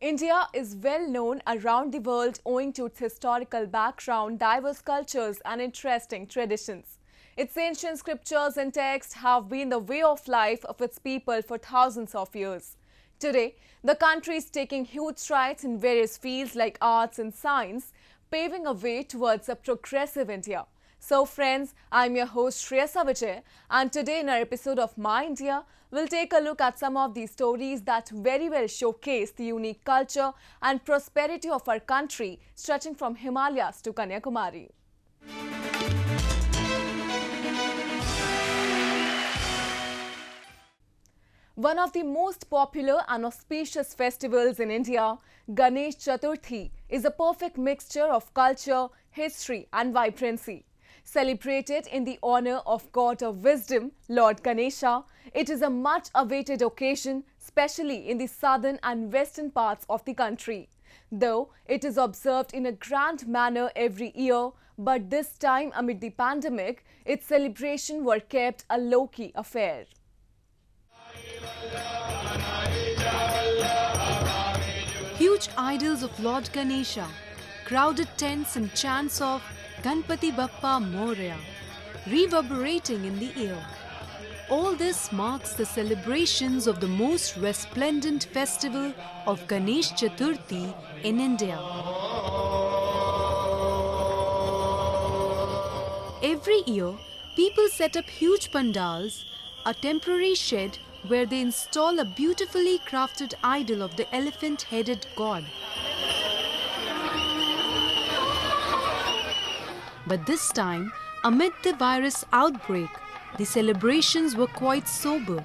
India is well known around the world owing to its historical background, diverse cultures and interesting traditions. Its ancient scriptures and texts have been the way of life of its people for thousands of years. Today, the country is taking huge strides in various fields like arts and science, paving a way towards a progressive India. So friends, I'm your host Shreyasa Vijay, and today in our episode of My India, we'll take a look at some of these stories that very well showcase the unique culture and prosperity of our country, stretching from Himalayas to Kanyakumari. One of the most popular and auspicious festivals in India, Ganesh Chaturthi, is a perfect mixture of culture, history and vibrancy. Celebrated in the honor of God of Wisdom, Lord Ganesha, it is a much-awaited occasion, especially in the southern and western parts of the country. Though it is observed in a grand manner every year, but this time amid the pandemic, its celebrations were kept a low-key affair. Huge idols of Lord Ganesha, crowded tents and chants of Ganpati Bappa Moria reverberating in the air. All this marks the celebrations of the most resplendent festival of Ganesh Chaturthi in India. Every year, people set up huge pandals, a temporary shed where they install a beautifully crafted idol of the elephant-headed god. But this time, amid the virus outbreak, the celebrations were quite sober.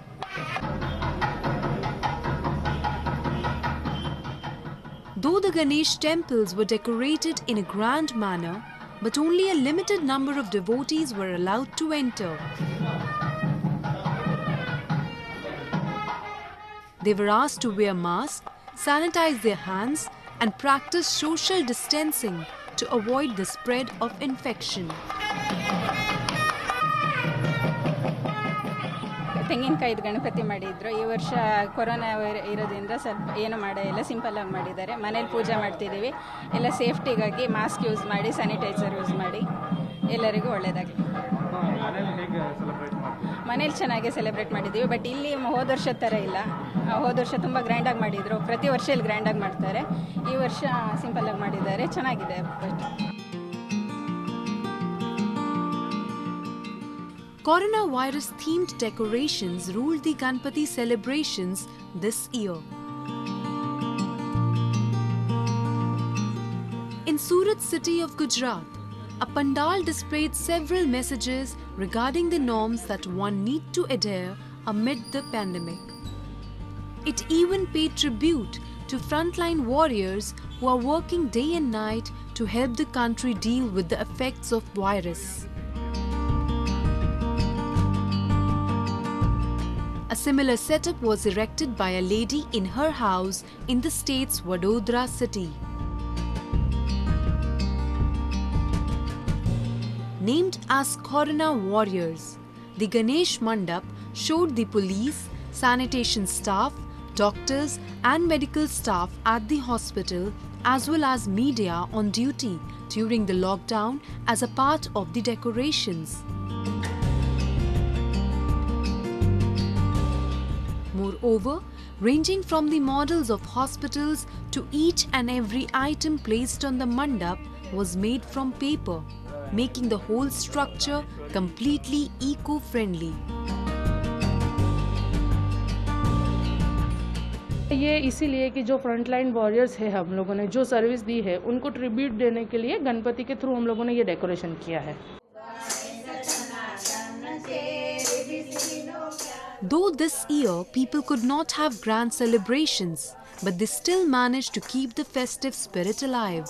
Though the Ganesh temples were decorated in a grand manner, but only a limited number of devotees were allowed to enter. They were asked to wear masks, sanitize their hands, and practice social distancing to avoid the spread of infection. ತೆಂಗಿನಕಾಯಿದು Ganapati ಮಾಡಿದ್ರು. ಈ ವರ್ಷ corona ಇರೋದ್ರಿಂದ ಸ್ವಲ್ಪ ಏನು ಇಲ್ಲ, simple ಆಗಿ ಮಾಡಿದ್ದಾರೆ. ಮನೇಲಿ ಪೂಜೆ ಮಾಡ್ತಿದ್ದೀವಿ. ಎಲ್ಲ ಸೇಫ್ಟಿಗಾಗಿ ಮಾಸ್ಕ್ ಯೂಸ್ ಮಾಡಿ, ಸ್ಯಾನಿಟೈಸರ್ ಯೂಸ್ ಮಾಡಿ ಎಲ್ಲರಿಗೂ ಒಳ್ಳೆಯದಾಗಲಿ. ಮನೇಲಿ ಚೆನ್ನಾಗಿ ಸೆಲೆಬ್ರೇಟ್ ಮಾಡಿದ್ದೀವಿ. ಬಟ್ ಇಲ್ಲಿ ಹೋದ ವರ್ಷದ ಥರ ಇಲ್ಲ. ಹೋದ ವರ್ಷ ತುಂಬ ಗ್ರ್ಯಾಂಡಾಗಿ ಮಾಡಿದರು. ಪ್ರತಿ ವರ್ಷ ಇಲ್ಲಿ ಗ್ರ್ಯಾಂಡಾಗಿ ಮಾಡ್ತಾರೆ. ಈ ವರ್ಷ ಸಿಂಪಲ್ಲಾಗಿ ಮಾಡಿದ್ದಾರೆ. ಚೆನ್ನಾಗಿದೆ. Coronavirus-themed decorations ruled the Ganpati celebrations this year. In Surat city of Gujarat, a pandal displayed several messages regarding the norms that one need to adhere amid the pandemic. It even paid tribute to frontline warriors who are working day and night to help the country deal with the effects of virus. A similar setup was erected by a lady in her house in the state's Vadodara city. Named as Corona Warriors, the Ganesh Mandap showed the police, sanitation staff, doctors and medical staff at the hospital as well as media on duty during the lockdown as a part of the decorations. Moreover, ranging from the models of hospitals to each and every item placed on the mandap was made from paper, making the whole structure completely eco-friendly. ये इसीलिए कि जो frontline warriors है, हम लोगों ने जो service दी है उनको ट्रिब्यूट देने के लिए गणपति के थ्रू हम लोगों ने ये डेकोरेशन किया है. Though this year people could not have grand celebrations, but they still managed to keep the festive spirit alive.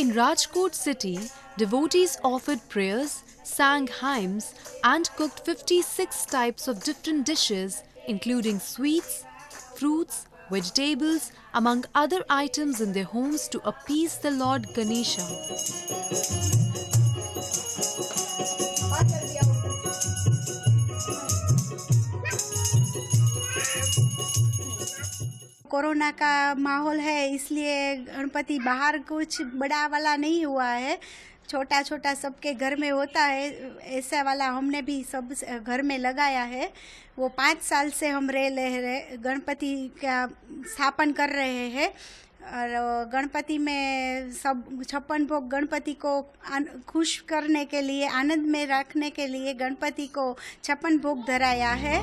In Rajkot city, devotees offered prayers, sang hymns and cooked 56 types of different dishes including sweets, fruits, vegetables among other items in their homes to appease the Lord Ganesha. Corona का माहौल है इसलिए गणपति बाहर कुछ बड़ा वाला नहीं हुआ है, छोटा छोटा सबके घर में होता है, ऐसा वाला हमने भी सब घर में लगाया है। वो 5 साल से हम रहे गणपति का स्थापन कर रहे हैं और गणपति में सब 56 भोग गणपति को खुश करने के लिए, आनंद में रखने के लिए गणपति को 56 भोग धराया है।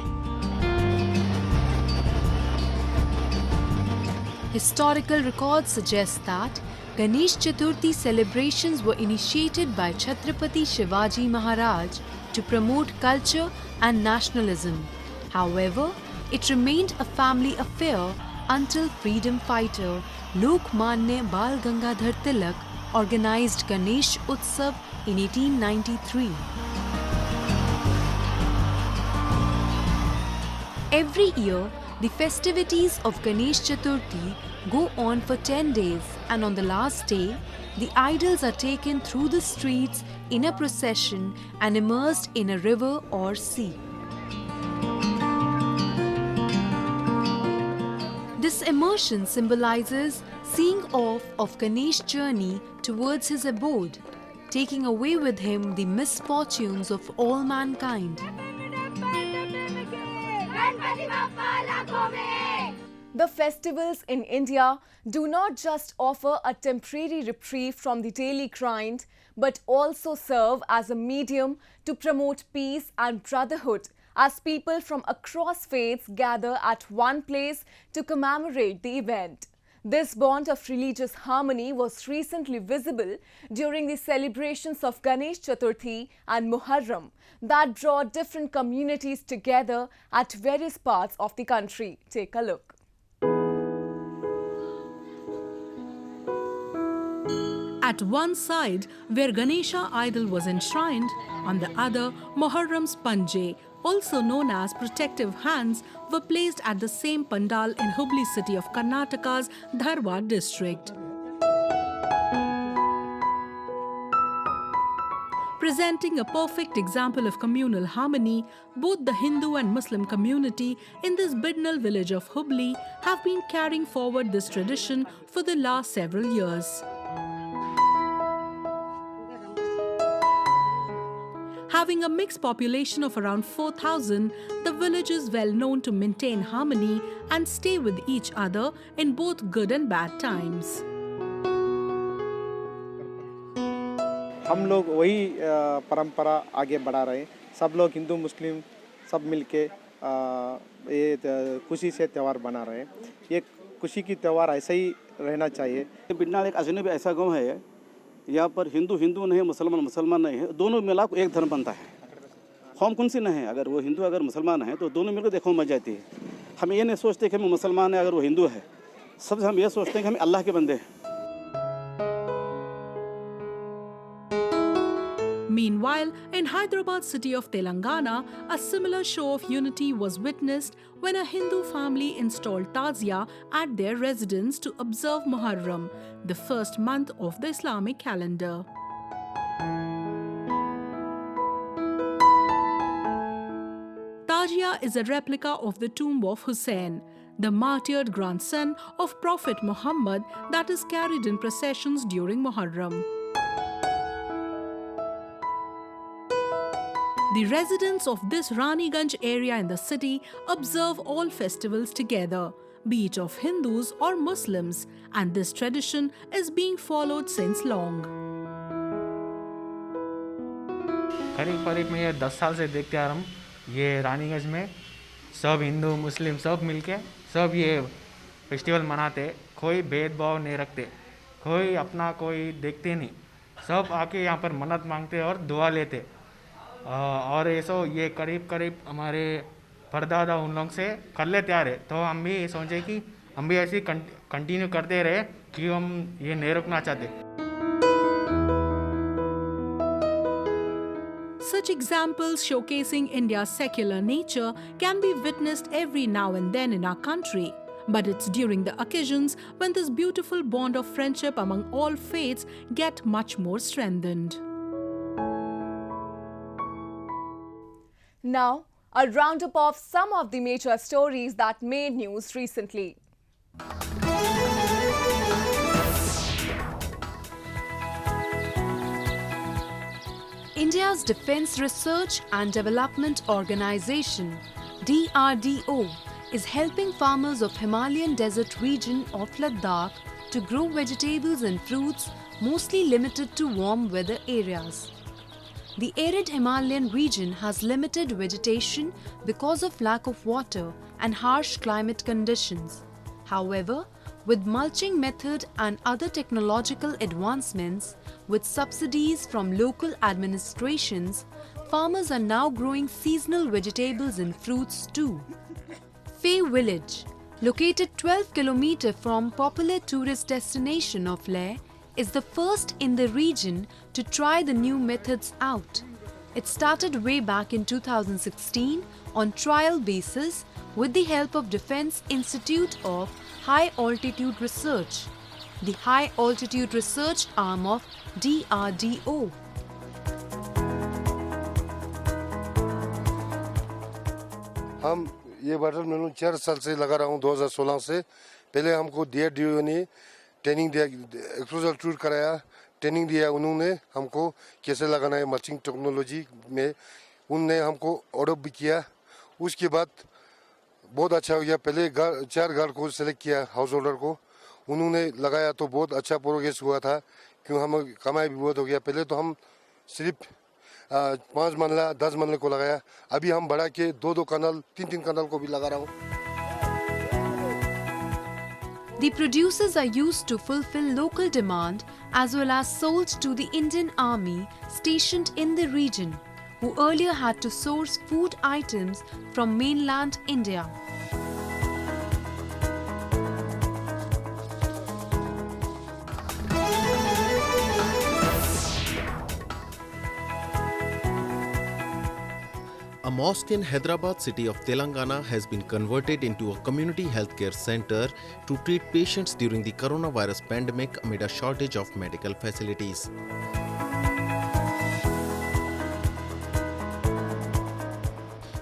Historical records suggest that Ganesh Chaturthi celebrations were initiated by Chhatrapati Shivaji Maharaj to promote culture and nationalism. However, it remained a family affair until freedom fighter Lokmanya Bal Gangadhar Tilak organized Ganesh Utsav in 1893. Every year, the festivities of Ganesh Chaturthi go on for 10 days, and on the last day, the idols are taken through the streets in a procession and immersed in a river or sea. This immersion symbolizes seeing off of Ganesh's journey towards his abode, taking away with him the misfortunes of all mankind. The festivals in India do not just offer a temporary reprieve from the daily grind, but also serve as a medium to promote peace and brotherhood as people from across faiths gather at one place to commemorate the event. This bond of religious harmony was recently visible during the celebrations of Ganesh Chaturthi and Muharram that brought different communities together at various parts of the country. Take a look. At one side, where Ganesha idol was enshrined, on the other, Muharram's Panje, also known as protective hands, were placed at the same pandal in Hubli city of Karnataka's Dharwad district. Presenting a perfect example of communal harmony, both the Hindu and Muslim community in this Bidnal village of Hubli have been carrying forward this tradition for the last several years. Having a mixed population of around 4,000, the village is well known to maintain harmony and stay with each other in both good and bad times. हम लोग वही परंपरा आगे बढ़ा रहे हैं। सब लोग हिंदू मुस्लिम सब मिलके ये खुशी से त्यौहार बना रहे हैं। ये खुशी की त्यौहार ऐसा ही रहना चाहिए। बिडनाल एक अजनबी ऐसा गांव है, यहाँ पर हिंदू हिंदू नहीं है, मुसलमान मुसलमान नहीं है, दोनों मिला को एक धर्म बनता है। हम कौन सी नहीं है, अगर वो हिंदू अगर मुसलमान है तो दोनों मिलकर देखो मजा आती है। हम ये नहीं सोचते कि हम मुसलमान है अगर वो हिंदू है, सब हम ये सोचते हैं कि हम अल्लाह के बंदे हैं। Meanwhile, in Hyderabad city of Telangana, a similar show of unity was witnessed when a Hindu family installed tazia at their residence to observe Muharram, the first month of the Islamic calendar. Tazia is a replica of the tomb of Hussein, the martyred grandson of Prophet Muhammad that is carried in processions during Muharram. The residents of this Raniganj area in the city observe all festivals together, be it of Hindus or Muslims, and this tradition is being followed since long. करीब में ये 10 साल से देखते आ रहा हूँ। ये रानीगंज में सब हिंदू मुस्लिम सब मिलके सब ये फेस्टिवल मनाते, कोई भेदभाव नहीं रखते, कोई अपना कोई देखते नहीं, सब आके यहाँ पर मन्नत मांगते और दुआ लेते। और ये करीब हमारे परदादा उन लोग से कर लेते आ रहे, तो हम भी सोचे कि हम भी ऐसे कंटिन्यू करते रहे कि हम ये नहीं रुकना चाहते। Such examples showcasing India's secular nature can be witnessed every now and then in our country. But it's during the occasions when this beautiful bond of friendship among all faiths get much more strengthened. Now, a roundup of some of the major stories that made news recently. India's Defence Research and Development Organization, DRDO, is helping farmers of Himalayan desert region of Ladakh to grow vegetables and fruits mostly limited to warm weather areas. The arid Himalayan region has limited vegetation because of lack of water and harsh climate conditions. However, with mulching method and other technological advancements, with subsidies from local administrations, farmers are now growing seasonal vegetables and fruits too. Fay village, located 12 km from popular tourist destination of Leh, is the first in the region to try the new methods out. It started way back in 2016 on trial basis with the help of Defence Institute of High Altitude Research, the High Altitude Research arm of DRDO. हम ये watermelon 4 साल से लगा रहा हूँ 2016 से। पहले हमको DRDO ने ट्रेनिंग दिया, एक्सपोजर टूर कराया, ट्रेनिंग दिया उन्होंने हमको कैसे लगाना है मल्चिंग टेक्नोलॉजी में। उनने हमको ऑर्डर भी किया। उसके बाद बहुत अच्छा हो गया। पहले 4 घर को सेलेक्ट किया, हाउस होल्डर को उन्होंने लगाया तो बहुत अच्छा प्रोग्रेस हुआ था, क्यों हम कमाई भी बहुत हो गया। पहले तो हम सिर्फ 5 मनला 10 मनले को लगाया, अभी हम बढ़ा के 2-2 कनाल 3-3 कनाल को भी लगा रहा हूँ। The producers are used to fulfill local demand as well as sold to the Indian Army stationed in the region, who earlier had to source food items from mainland India. A mosque in Hyderabad city of Telangana has been converted into a community healthcare center to treat patients during the coronavirus pandemic amid a shortage of medical facilities.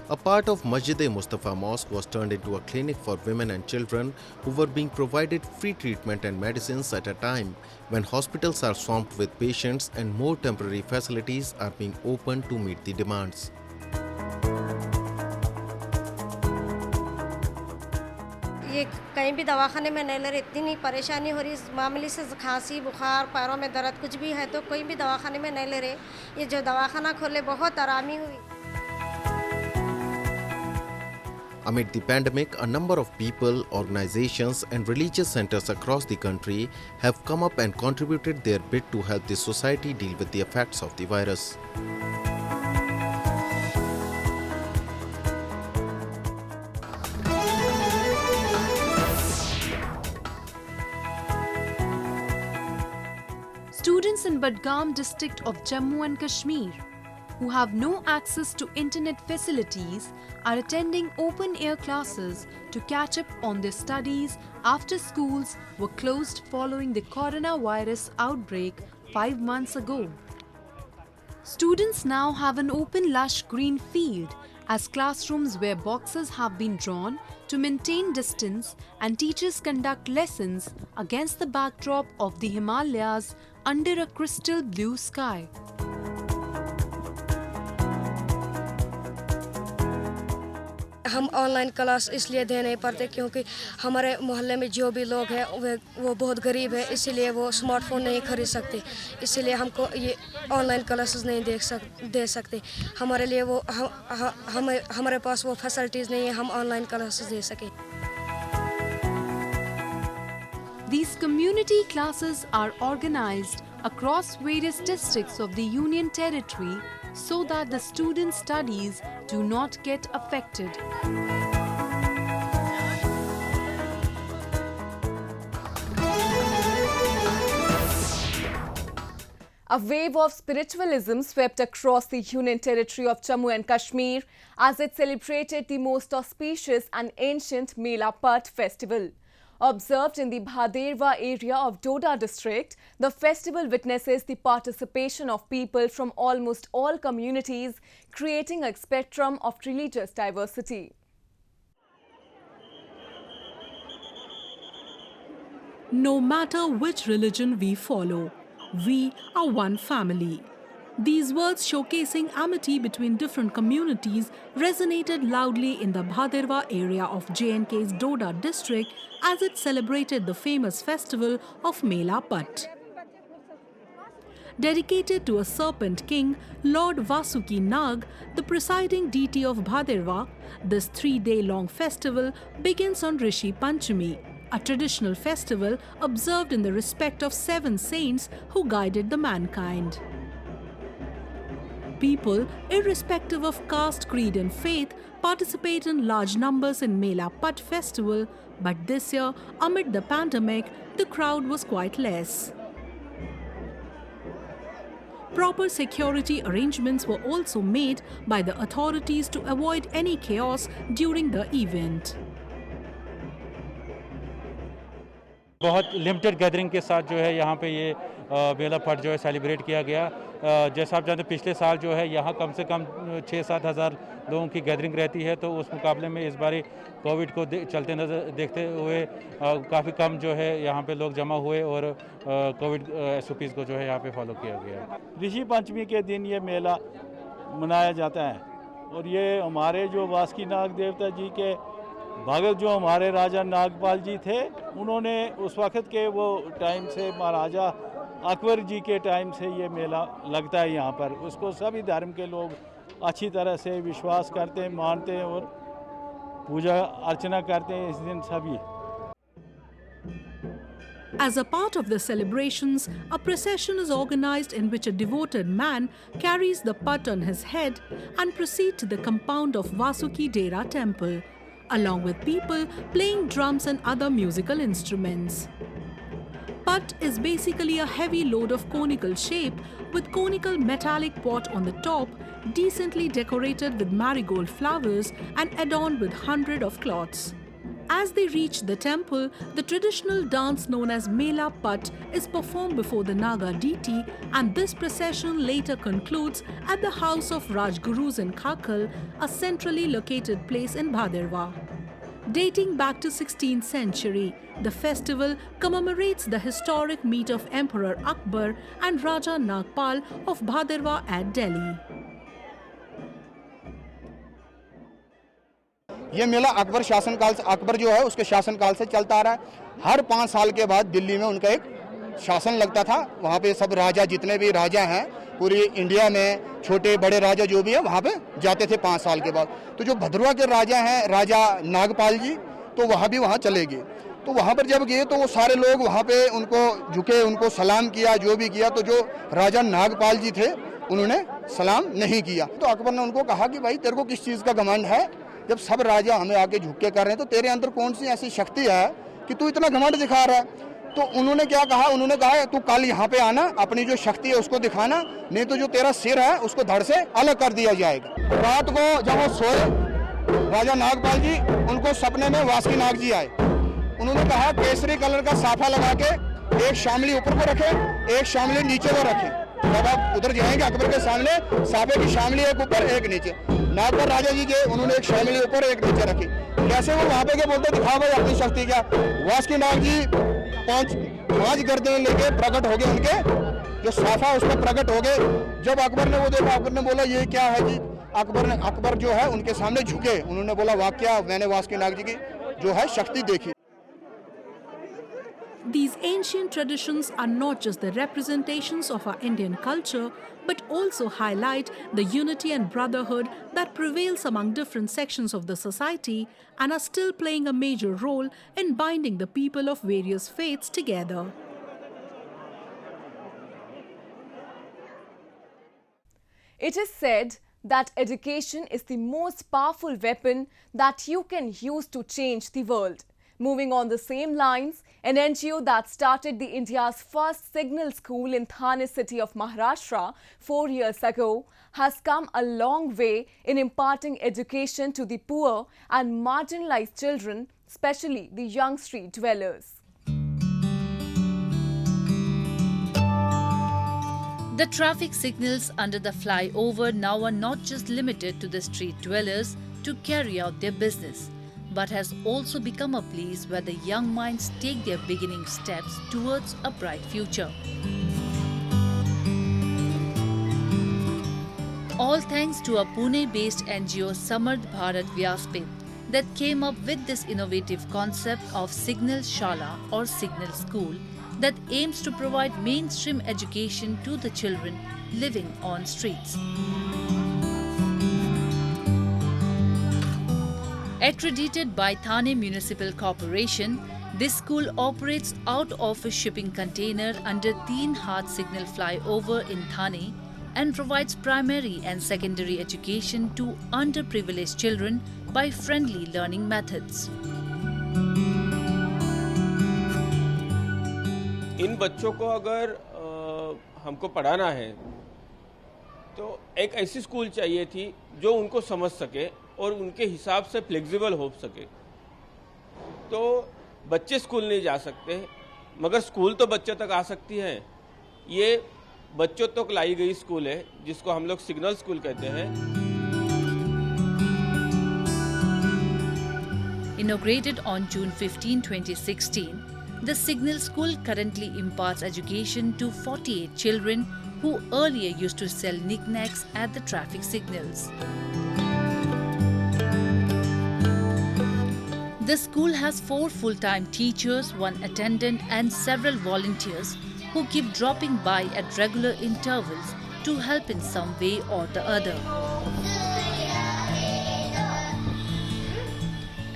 A part of Masjid-e-Mustafa Mosque was turned into a clinic for women and children who were being provided free treatment and medicines at a time when hospitals are swamped with patients and more temporary facilities are being opened to meet the demands. ये कहीं भी दवाखाने में नहीं ले रहे, इतनी परेशानी हो रही इस मामले से। खांसी बुखार पैरों में दर्द कुछ भी है तो कोई भी दवाखाने में नहीं ले रहे। ये जो दवाखाना खोले बहुत आरामी हुई। Amid the pandemic, a number of people, organizations and religious centers across the country have come up and contributed their bit to help the society deal with the effects of the virus. Students in Budgam district of Jammu and Kashmir, who have no access to internet facilities, are attending open-air classes to catch up on their studies after schools were closed following the coronavirus outbreak 5 months ago. Students now have an open lush green field as classrooms where boxes have been drawn to maintain distance and teachers conduct lessons against the backdrop of the Himalayas under a crystal blue sky. हम online class इसलिए दे नहीं पाते क्योंकि हमारे मोहल्ले में जो भी लोग हैं वो बहुत गरीब है, इसीलिए वो स्मार्टफोन नहीं खरीद सकते। इसीलिए हमको ये ऑनलाइन क्लासेस नहीं दे सकते। हमारे लिए वो हमारे पास वो फैसिलिटीज़ नहीं है, हम ऑनलाइन क्लासेस दे सकें। These community classes are organized across various districts of the Union Territory so that the students' studies do not get affected. A wave of spiritualism swept across the Union Territory of Jammu and Kashmir as it celebrated the most auspicious and ancient Mela Path festival. Observed in the Bhaderwa area of Doda district, the festival witnesses the participation of people from almost all communities, creating a spectrum of religious diversity. No matter which religion we follow, we are one family. These words showcasing amity between different communities resonated loudly in the Bhaderwa area of J&K's Doda district as it celebrated the famous festival of Mela Patt. Dedicated to a serpent king, Lord Vasuki Nag, the presiding deity of Bhaderwa, this 3-day-long festival begins on Rishi Panchami, a traditional festival observed in the respect of 7 saints who guided the mankind. People, irrespective of caste, creed and faith, participate in large numbers in Mela Patt festival, but this year, amid the pandemic, the crowd was quite less. Proper security arrangements were also made by the authorities to avoid any chaos during the event. बहुत limited gathering के साथ जो है यहाँ पे ये मेला पट जो है सेलिब्रेट किया गया। जैसा आप जानते हैं पिछले साल जो है यहाँ कम से कम 6-7 हज़ार लोगों की गैदरिंग रहती है, तो उस मुकाबले में इस बारी कोविड को चलते नजर देखते हुए काफ़ी कम जो है यहाँ पे लोग जमा हुए और कोविड SOPs को जो है यहाँ पे फॉलो किया गया। ऋषि पंचमी के दिन ये मेला मनाया जाता है और ये हमारे जो वासुकी नाग देवता जी के भगत जो हमारे राजा नागपाल जी थे, उन्होंने उस वक़्त के वो टाइम से महाराजा अकबर जी के टाइम से ये मेला लगता है यहाँ पर। उसको सभी धर्म के लोग अच्छी तरह से विश्वास करते हैं, मानते हैं और पूजा अर्चना करते हैं इस दिन सभी। As a part of the celebrations, a procession is organized in which a devoted man carries the Patt on his head and proceeds to the compound of Vasuki Dera temple, along with people playing drums and other musical instruments. Patt is basically a heavy load of conical shape with conical metallic pot on the top, decently decorated with marigold flowers and adorned with hundreds of cloths. As they reach the temple, the traditional dance known as Mela Patt is performed before the Naga deity, and this procession later concludes at the house of Rajgurus in Khakal, a centrally located place in Bhaderwa. Dating back to 16th century, the festival commemorates the historic meet of Emperor Akbar and Raja Nagpal of Bhaderwa at Delhi. ये मेला अकबर शासनकाल से, अकबर जो है उसके शासनकाल से चलता आ रहा है। हर 5 साल के बाद दिल्ली में उनका एक शासन लगता था। वहाँ पे सब राजा, जितने भी राजा हैं पूरी इंडिया में, छोटे बड़े राजा जो भी है वहाँ पे जाते थे 5 साल के बाद। तो जो भद्रवा के राजा हैं, राजा नागपाल जी, तो वहाँ भी वहाँ चले गए। तो वहाँ पर जब गए तो वो सारे लोग वहाँ पे उनको झुके, उनको सलाम किया, जो भी किया। तो जो राजा नागपाल जी थे उन्होंने सलाम नहीं किया। तो अकबर ने उनको कहा कि भाई तेरे को किस चीज़ का घमंड है, जब सब राजा हमें आके झुक के कर रहे हैं तो तेरे अंदर कौन सी ऐसी शक्ति है कि तू इतना घमंड दिखा रहा है। तो उन्होंने क्या कहा, उन्होंने कहा तू कल यहाँ पे आना, अपनी जो शक्ति है उसको दिखाना, नहीं तो जो तेरा सिर है उसको धड़ से अलग कर दिया जाएगा। रात को जब वो सोए राजा नागपाल जी, उनको सपने में वासुकी नाग जी आए। उन्होंने कहा केसरी कलर का साफा लगा के एक शामली ऊपर को रखे, एक शामली नीचे को रखे। जब आप उधर जाएंगे अकबर के सामने, साफे की शामली एक ऊपर एक नीचे। नागपुर राजा जी के उन्होंने एक शामली ऊपर एक नीचे रखी। कैसे वो वहाँ पे क्या बोलते, दिखा भाई अपनी शक्ति क्या। वासुकी नाग जी 5 गर्दनें लेके प्रकट हो गए, उनके जो साफा उस पर प्रकट हो गए। जब अकबर ने वो देखा, अकबर ने बोला ये क्या है जी। अकबर जो है उनके सामने झुके, उन्होंने बोला वाकया मैंने वासुकी नाग जी की जो है शक्ति देखी। These ancient traditions are not just the representations of our Indian culture, but also highlight the unity and brotherhood that prevails among different sections of the society and are still playing a major role in binding the people of various faiths together. It is said that education is the most powerful weapon that you can use to change the world. Moving on the same lines, an NGO that started the India's first signal school in Thane city of Maharashtra 4 years ago has come a long way in imparting education to the poor and marginalized children, especially the young street dwellers. The traffic signals under the flyover now are not just limited to the street dwellers to carry out their business, but has also become a place where the young minds take their beginning steps towards a bright future. All thanks to a Pune-based NGO Samardh Bharat Vyaspit that came up with this innovative concept of Signal Shala or Signal School that aims to provide mainstream education to the children living on streets. Accredited by Thane Municipal Corporation, this school operates out of a shipping container under Teen Haath Signal flyover in Thane and provides primary and secondary education to underprivileged children by friendly learning methods. इन बच्चों को अगर हमको पढ़ाना है तो एक ऐसी school चाहिए थी जो उनको समझ सके और उनके हिसाब से फ्लेक्सिबल हो सके। तो बच्चे स्कूल नहीं जा सकते मगर स्कूल तो बच्चों तक आ सकती है। ये बच्चों तक लाई गई स्कूल है जिसको हम लोग सिग्नल स्कूल कहते हैं। Inaugurated on June 15, 2016, the Signal School currently imparts education to 48 children who earlier used to sell knickknacks at the traffic signals. The school has 4 full-time teachers, 1 attendant and several volunteers who keep dropping by at regular intervals to help in some way or the other.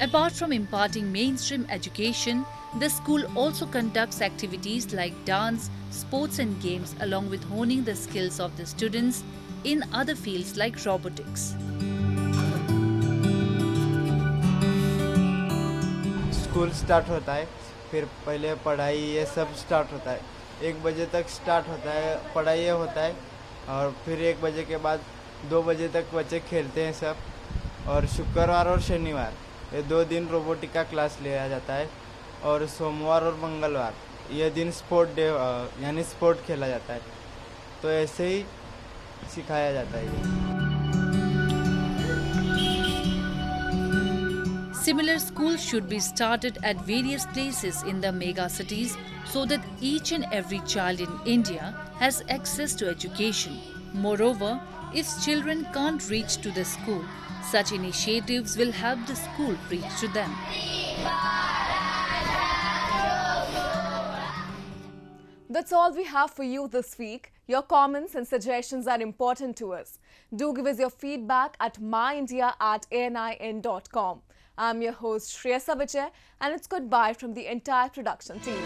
Apart from imparting mainstream education, the school also conducts activities like dance, sports and games along with honing the skills of the students in other fields like robotics. School start होता है, फिर पहले पढ़ाई ये सब start होता है। 1 बजे तक स्टार्ट होता है, पढ़ाई ये होता है और फिर 1 बजे के बाद 2 बजे तक बच्चे खेलते हैं सब। और शुक्रवार और शनिवार ये 2 दिन रोबोटिक का क्लास लिया जाता है और सोमवार और मंगलवार ये दिन स्पोर्ट डे यानी स्पोर्ट खेला जाता है। तो ऐसे ही सिखाया जाता है। Similar schools should be started at various places in the mega cities so that each and every child in India has access to education. Moreover, if children can't reach to the school, such initiatives will help the school reach to them. That's all we have for you this week. Your comments and suggestions are important to us. Do give us your feedback at myindia@anin.com. I'm your host Shreya Savijay, and it's goodbye from the entire production team.